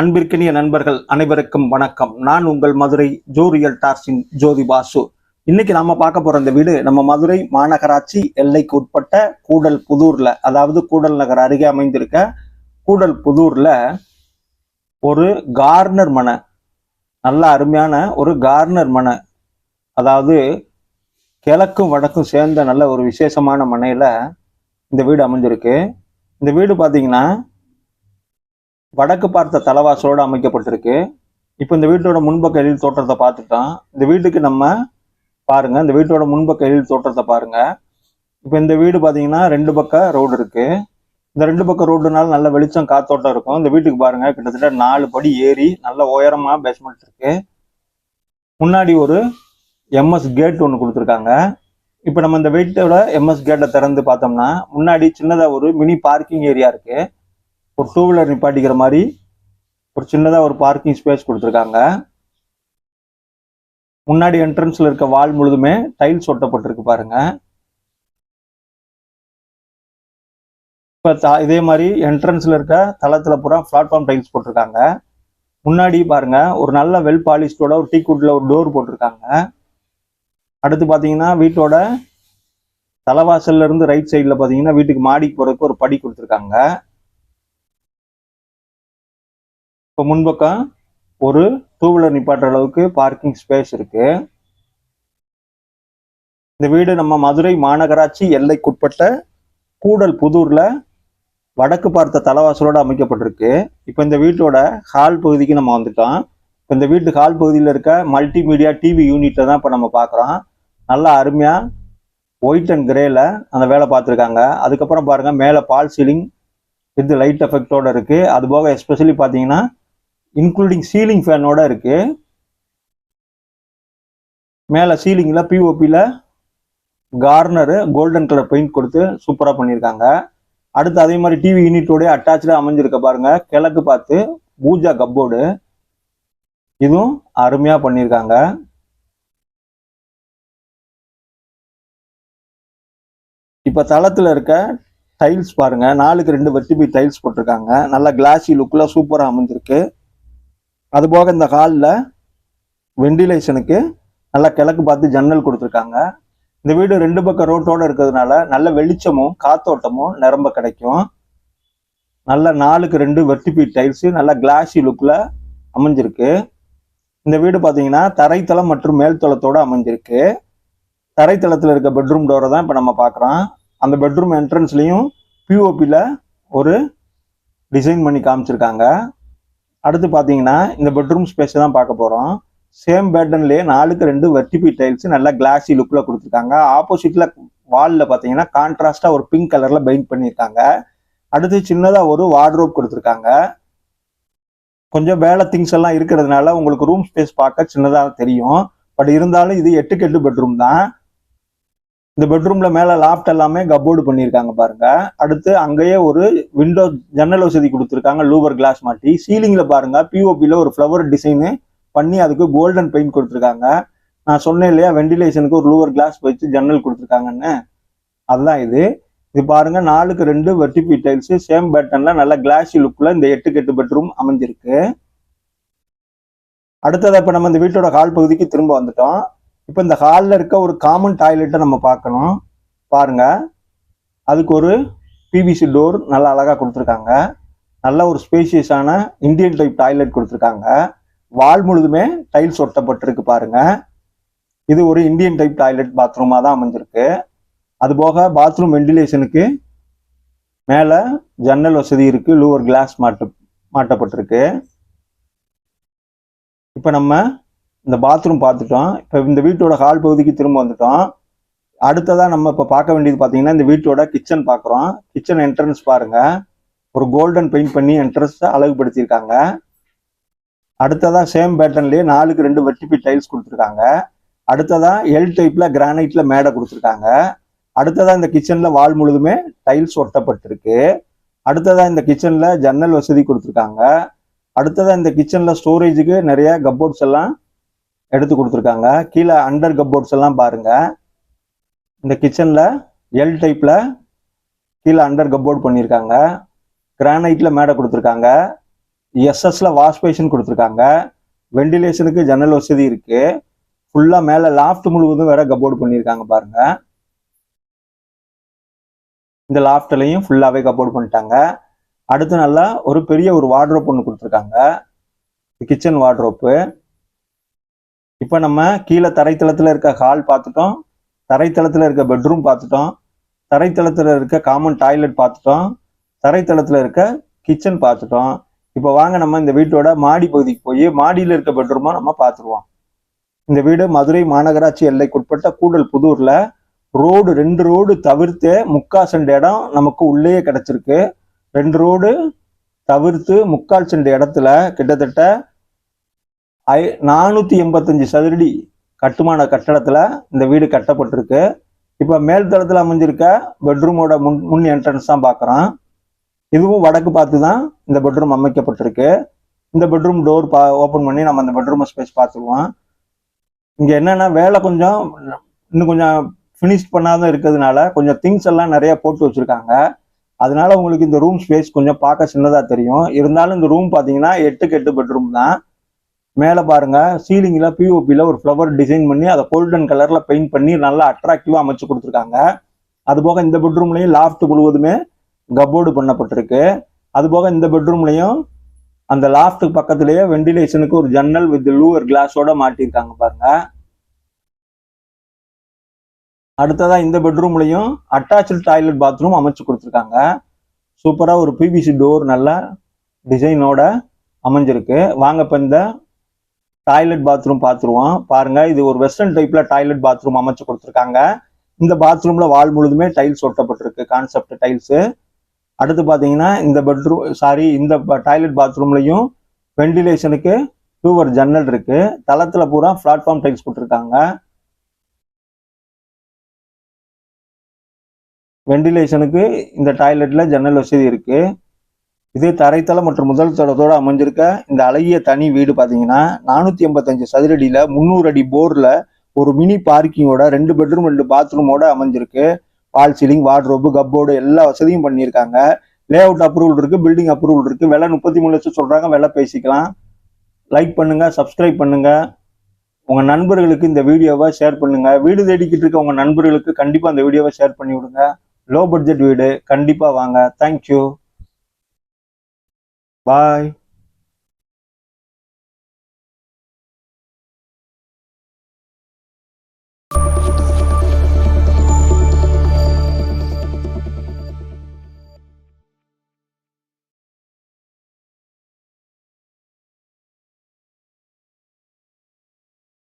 அன்பிற்கினிய நண்பர்கள் அனைவருக்கும் வணக்கம். நான் உங்கள் மதுரை ஜோரியல் டார்ஸின் ஜோதி பாசு. இன்னைக்கு நாம பார்க்க போற இந்த வீடு நம்ம மதுரை மாநகராட்சி எல்லைக்கு உட்பட்ட கூடல் புதூர்ல, அதாவது கூடல் நகர் அருகே அமைந்திருக்க கூடல் புதூர்ல ஒரு கார்னர் மனை, நல்ல அருமையான ஒரு கார்னர் மனை, அதாவது கிழக்கும் வடக்கும் சேர்ந்த நல்ல ஒரு விசேஷமான மனையில இந்த வீடு அமைஞ்சிருக்கு. இந்த வீடு பாத்தீங்கன்னா வடக்கு பார்த்த தலவாசலோடு அமைக்கப்பட்டிருக்கு. இப்போ இந்த வீட்டோட முன்பக்க எழில் தோற்றத்தை பார்த்துட்டோம். இந்த வீட்டுக்கு நம்ம பாருங்க, இந்த வீட்டோட முன்பக்க எழில் தோற்றத்தை பாருங்க. இப்போ இந்த வீடு பார்த்தீங்கன்னா ரெண்டு பக்கம் ரோடு இருக்கு. இந்த ரெண்டு பக்கம் ரோடுனால நல்ல வெளிச்சம் காத்தோட்டம் இருக்கும். இந்த வீட்டுக்கு பாருங்க, கிட்டத்தட்ட 4 படி ஏறி நல்ல உயரமா பேஸ்மெண்ட் இருக்கு. முன்னாடி ஒரு எம்எஸ் கேட் ஒன்று கொடுத்துருக்காங்க. இப்போ நம்ம இந்த வீட்டோட எம்எஸ் கேட்டை திறந்து பார்த்தோம்னா முன்னாடி சின்னதாக ஒரு மினி பார்க்கிங் ஏரியா இருக்கு. ஒரு 2 வீலர் நிப்பாட்டிக்கிற மாதிரி ஒரு சின்னதா ஒரு பார்க்கிங் ஸ்பேஸ் கொடுத்துருக்காங்க. முன்னாடி என்ட்ரன்ஸ்ல இருக்க வால் முழுதுமே டைல்ஸ் ஒட்டப்பட்டிருக்கு பாருங்க. இப்ப இதே மாதிரி என்ட்ரன்ஸ்ல இருக்க தளத்துல பூரா பிளாட்ஃபார்ம் டைல்ஸ் போட்டிருக்காங்க. முன்னாடி பாருங்க ஒரு நல்ல வெல் பாலிஸ்டோட ஒரு டீக்குட்ல ஒரு டோர் போட்டிருக்காங்க. அடுத்து பாத்தீங்கன்னா வீட்டோட தலைவாசல்ல இருந்து ரைட் சைட்ல பாத்தீங்கன்னா வீட்டுக்கு மாடிக்கு போறதுக்கு ஒரு படி கொடுத்துருக்காங்க. இப்போ முன்பக்கம் ஒரு 2 வீலர் நிப்பாட்டுற அளவுக்கு பார்க்கிங் ஸ்பேஸ் இருக்கு. இந்த வீடு நம்ம மதுரை மாநகராட்சி எல்லைக்குட்பட்ட கூடல் புதூர்ல வடக்கு பார்த்த தலவாசலோடு அமைக்கப்பட்டிருக்கு. இப்போ இந்த வீட்டோட ஹால் பகுதிக்கு நம்ம வந்துட்டோம். இப்போ இந்த வீட்டு ஹால் பகுதியில் இருக்க மல்டிமீடியா டிவி யூனிட்டை தான் இப்போ நம்ம பார்க்குறோம். நல்லா அருமையா ஒயிட் அண்ட் கிரேல அந்த வேலை பார்த்துருக்காங்க. அதுக்கப்புறம் பாருங்க, மேலே பால் சீலிங் வித் லைட் எஃபெக்டோட இருக்கு. அது போக எஸ்பெஷலி பார்த்தீங்கன்னா இன்க்ளூடிங் சீலிங் ஃபேனோட இருக்கு. மேல சீலிங்ல பிஓபியில் கார்னரு கோல்டன் கலர் பெயிண்ட் கொடுத்து சூப்பரா பண்ணியிருக்காங்க. அடுத்து அதே மாதிரி டிவி யூனிட்டோட அட்டாச்சா அமைஞ்சிருக்க பாருங்க, கிழக்கு பார்த்து பூஜா கப்போர்டு, இதுவும் அருமையா பண்ணியிருக்காங்க. இப்ப தளத்துல இருக்க டைல்ஸ் பாருங்க, 4க்கு 2 வெர்டிபி டைல்ஸ் போட்டிருக்காங்க. நல்ல கிளாசி லுக்ல சூப்பரா அமைஞ்சிருக்கு. அதுபோக இந்த ஹாலில் வெண்டிலேஷனுக்கு நல்லா கிழக்கு பார்த்து ஜன்னல் கொடுத்துருக்காங்க. இந்த வீடு 2 பக்கம் ரோட்டோட இருக்கிறதுனால நல்ல வெளிச்சமும் காத்தோட்டமும் நிரம்ப கிடைக்கும். நல்ல 4க்கு 2 வெர்டிபி டைல்ஸ் நல்ல கிளாசி லுக்ல அமைஞ்சிருக்கு. இந்த வீடு பார்த்தீங்கன்னா தரைத்தளம் மற்றும் மேல்தளத்தோட அமைஞ்சிருக்கு. தரைத்தளத்தில் இருக்க பெட்ரூம் டோரை தான் இப்போ நம்ம பார்க்குறோம். அந்த பெட்ரூம் என்ட்ரன்ஸ்லையும் பிஓபியில் ஒரு டிசைன் பண்ணி காமிச்சிருக்காங்க. அடுத்து பார்த்தீங்கன்னா இந்த பெட்ரூம் ஸ்பேஸ் தான் பார்க்க போகிறோம். சேம் பேட்டர்ன்லேயே 4க்கு 2 வெர்டிபி டைல்ஸ் நல்லா கிளாசி லுக்கில் கொடுத்துருக்காங்க. ஆப்போசிட்டில் வாலில் பார்த்தீங்கன்னா கான்ட்ராஸ்டாக ஒரு பிங்க் கலரில் பெயிண்ட் பண்ணியிருக்காங்க. அடுத்து சின்னதாக ஒரு வார்ட்ரோப் கொடுத்துருக்காங்க. கொஞ்சம் வேலை திங்ஸ் எல்லாம் இருக்கிறதுனால உங்களுக்கு ரூம் ஸ்பேஸ் பார்க்க சின்னதாக தெரியும். பட் இருந்தாலும் இது 8க்கு 8 பெட்ரூம் தான். இந்த பெட்ரூம்ல மேல லாஃப்ட் எல்லாமே கப்போர்டு பண்ணியிருக்காங்க பாருங்க. அடுத்து அங்கேயே ஒரு விண்டோ ஜன்னல் வசதி கொடுத்துருக்காங்க, லூவர் கிளாஸ் மாட்டி. சீலிங்ல பாருங்க பிஓபியில் ஒரு ஃப்ளவர் டிசைனு பண்ணி அதுக்கு கோல்டன் பெயிண்ட் கொடுத்துருக்காங்க. நான் சொன்னேன் இல்லையா, வெண்டிலேஷனுக்கு ஒரு லூவர் கிளாஸ் வச்சு ஜன்னல் கொடுத்துருக்காங்கன்னு, அதுதான் இது. இது பாருங்க, 4க்கு 2 வெர்டிபி டைல்ஸ் சேம் பேட்டர்ன்ல நல்ல கிளாசி லுக்ல இந்த 8க்கு 8 பெட்ரூம் அமைஞ்சிருக்கு. அடுத்தது இப்ப நம்ம இந்த வீட்டோட ஹால் பகுதிக்கு திரும்ப வந்துட்டோம். இப்போ இந்த ஹாலில் இருக்க ஒரு காமன் டாய்லெட்டை நம்ம பார்க்கணும். பாருங்க, அதுக்கு ஒரு பிவிசி டோர் நல்லா அழகாக கொடுத்துருக்காங்க. நல்ல ஒரு ஸ்பேஷியஸான இந்தியன் டைப் டாய்லெட் கொடுத்துருக்காங்க. வால் முழுதுமே டைல்ஸ் ஒட்டப்பட்டிருக்கு பாருங்க. இது ஒரு இந்தியன் டைப் டாய்லெட் பாத்ரூமாக தான் அமைஞ்சிருக்கு. அதுபோக பாத்ரூம் வெண்டிலேஷனுக்கு மேலே ஜன்னல் வசதி இருக்கு, லூவர் கிளாஸ் மாட்டப்பட்டிருக்கு. இப்போ நம்ம இந்த பாத்ரூம் பார்த்துட்டோம். இப்போ இந்த வீட்டோட ஹால் பகுதிக்கு திரும்ப வந்துட்டோம். அடுத்ததான் நம்ம இப்போ பார்க்க வேண்டியது பார்த்தீங்கன்னா இந்த வீட்டோட கிச்சன் பார்க்குறோம். கிச்சன் என்ட்ரன்ஸ் பாருங்க, ஒரு கோல்டன் பெயிண்ட் பண்ணி என்ட்ரன்ஸை அழகுபடுத்தியிருக்காங்க. அடுத்ததா சேம் பேட்டர்ன்லேயே 4க்கு 2 வெர்டிபி டைல்ஸ் கொடுத்துருக்காங்க. அடுத்ததா எல் டைப்ல கிரானைட்ல மேடை கொடுத்துருக்காங்க. அடுத்ததா இந்த கிச்சன்ல வால் முழுதுமே டைல்ஸ் ஒட்டப்பட்டிருக்கு. அடுத்ததா இந்த கிச்சன்ல ஜன்னல் வசதி கொடுத்துருக்காங்க. அடுத்ததா இந்த கிச்சன்ல ஸ்டோரேஜுக்கு நிறைய கப்போர்ட்ஸ் எல்லாம் எடுத்து கொடுத்துருக்காங்க. கீழே அண்டர் கப்போர்ட்ஸ் எல்லாம் பாருங்க. இந்த கிச்சன்ல எல் டைப்ல கீழே அண்டர் கப்போர்ட் பண்ணியிருக்காங்க. கிரானைட்ல மேடை கொடுத்துருக்காங்க. எஸ்எஸ்ல வாஷ் பேஷன் கொடுத்துருக்காங்க. வெண்டிலேஷனுக்கு ஜன்னல் வசதி இருக்கு. ஃபுல்லா மேல லாஃப்ட் முழுவதும் வேற கப்போர்டு பண்ணியிருக்காங்க பாருங்க. இந்த லாஃப்ட்லையும் ஃபுல்லாவே கப்போர்டு பண்ணிட்டாங்க. அடுத்து நல்லா ஒரு பெரிய ஒரு வார்ட்ரோப் ஒன்று கொடுத்துருக்காங்க, கிச்சன் வார்ட்ரோப்பு. இப்போ நம்ம கீழே தரைத்தளத்தில் இருக்க ஹால் பார்த்துட்டோம், தரைத்தளத்தில் இருக்க பெட்ரூம் பார்த்துட்டோம், தரைத்தளத்தில் இருக்க காமன் டாய்லெட் பார்த்துட்டோம், தரைத்தளத்தில் இருக்க கிச்சன் பார்த்துட்டோம். இப்போ வாங்க நம்ம இந்த வீட்டோட மாடி பகுதிக்கு போய் மாடியில் இருக்க பெட்ரூமா நம்ம பார்த்துருவோம். இந்த வீடு மதுரை மாநகராட்சி எல்லைக்குட்பட்ட கூடல் புதூர்ல ரோடு 2 ரோடு தவிர்த்து 3/4 சென்ட் இடம் நமக்கு உள்ளேயே கிடைச்சிருக்கு. 2 ரோடு தவிர்த்து 3/4 சென்ட் இடத்துல கிட்டத்தட்ட 485 சதுரடி கட்டுமான கட்டடத்துல இந்த வீடு கட்டப்பட்டிருக்கு. இப்ப மேல் தளத்துல அமைஞ்சிருக்க பெட்ரூமோட முன் என்ட்ரன்ஸ் தான் பாக்குறோம். இதுவும் வடக்கு பார்த்து தான் இந்த பெட்ரூம் அமைக்கப்பட்டிருக்கு. இந்த பெட்ரூம் டோர் ஓபன் பண்ணி நம்ம இந்த பெட்ரூம் ஸ்பேஸ் பார்த்துருவோம். இங்க என்னன்னா வேலை கொஞ்சம் இன்னும் கொஞ்சம் ஃபினிஷ் பண்ணாத இருக்கிறதுனால கொஞ்சம் திங்ஸ் எல்லாம் நிறைய போட்டு வச்சிருக்காங்க. அதனால உங்களுக்கு இந்த ரூம் ஸ்பேஸ் கொஞ்சம் பார்க்க சின்னதா தெரியும். இருந்தாலும் இந்த ரூம் பார்த்தீங்கன்னா 8க்கு 8 பெட்ரூம் தான். மேலே பாருங்க சீலிங்ல பிஓபியில் ஒரு ஃப்ளவர் டிசைன் பண்ணி அதை கோல்டன் கலர்ல பெயிண்ட் பண்ணி நல்லா அட்ராக்டிவா அமைச்சு கொடுத்துருக்காங்க. அதுபோக இந்த பெட்ரூம்லையும் லாஃப்ட் முழுவதுமே கப்போர்டு பண்ணப்பட்டிருக்கு. அதுபோக இந்த பெட்ரூம்லையும் அந்த லாஃப்ட்டுக்கு பக்கத்திலேயே வெண்டிலேஷனுக்கு ஒரு ஜன்னல் வித் லூவர் கிளாஸோட மாட்டியிருக்காங்க பாருங்க. அடுத்ததா இந்த பெட்ரூம்லையும் அட்டாச்சு டாய்லெட் பாத்ரூம் அமைச்சு கொடுத்துருக்காங்க. சூப்பரா ஒரு பிவிசி டோர் நல்ல டிசைனோட அமைஞ்சிருக்கு. வாங்க இப்ப இந்த டாய்லெட் பாத்ரூம் பார்த்துருவோம். பாருங்க இது ஒரு வெஸ்டர்ன் டைப்ல டாய்லெட் பாத்ரூம் அமைச்சு கொடுத்துருக்காங்க. இந்த பாத்ரூம்ல வால் முழுதுமே டைல்ஸ் ஒட்டப்பட்டிருக்கு, கான்செப்ட் டைல்ஸ். அடுத்து பாத்தீங்கன்னா இந்த டாய்லெட் பாத்ரூம்லையும் வெண்டிலேஷனுக்கு டூவர் ஜன்னல் இருக்கு. தளத்துல பூரா பிளாட்ஃபார்ம் டைல்ஸ் போட்டிருக்காங்க. வெண்டிலேஷனுக்கு இந்த டாய்லெட்ல ஜன்னல் வசதி இருக்கு. இதே தரைத்தளம் மற்றும் முதல் தளத்தோட அமைஞ்சிருக்க இந்த அழகிய தனி வீடு பாத்தீங்கன்னா 485 சதுரடியில 300 அடி போர்ல ஒரு மினி பார்க்கிங்கோட 2 பெட்ரூம் 2 பாத்ரூமோட அமைஞ்சிருக்கு. பால் சீலிங், வார்ட்ரோபு, கப்போர்டு எல்லா வசதியும் பண்ணியிருக்காங்க. லே அவுட் அப்ரூவல் இருக்கு, பில்டிங் அப்ரூவல் இருக்கு. விலை 33 லட்சம் சொல்றாங்க, விலை பேசிக்கலாம். லைக் பண்ணுங்க, சப்ஸ்கிரைப் பண்ணுங்க, உங்க நண்பர்களுக்கு இந்த வீடியோவை ஷேர் பண்ணுங்க. வீடு தேடிக்கிட்டு இருக்க உங்க நண்பர்களுக்கு கண்டிப்பா இந்த வீடியோவை ஷேர் பண்ணி விடுங்க. லோ பட்ஜெட் வீடு கண்டிப்பா வாங்க. தேங்க்யூ, பாய்.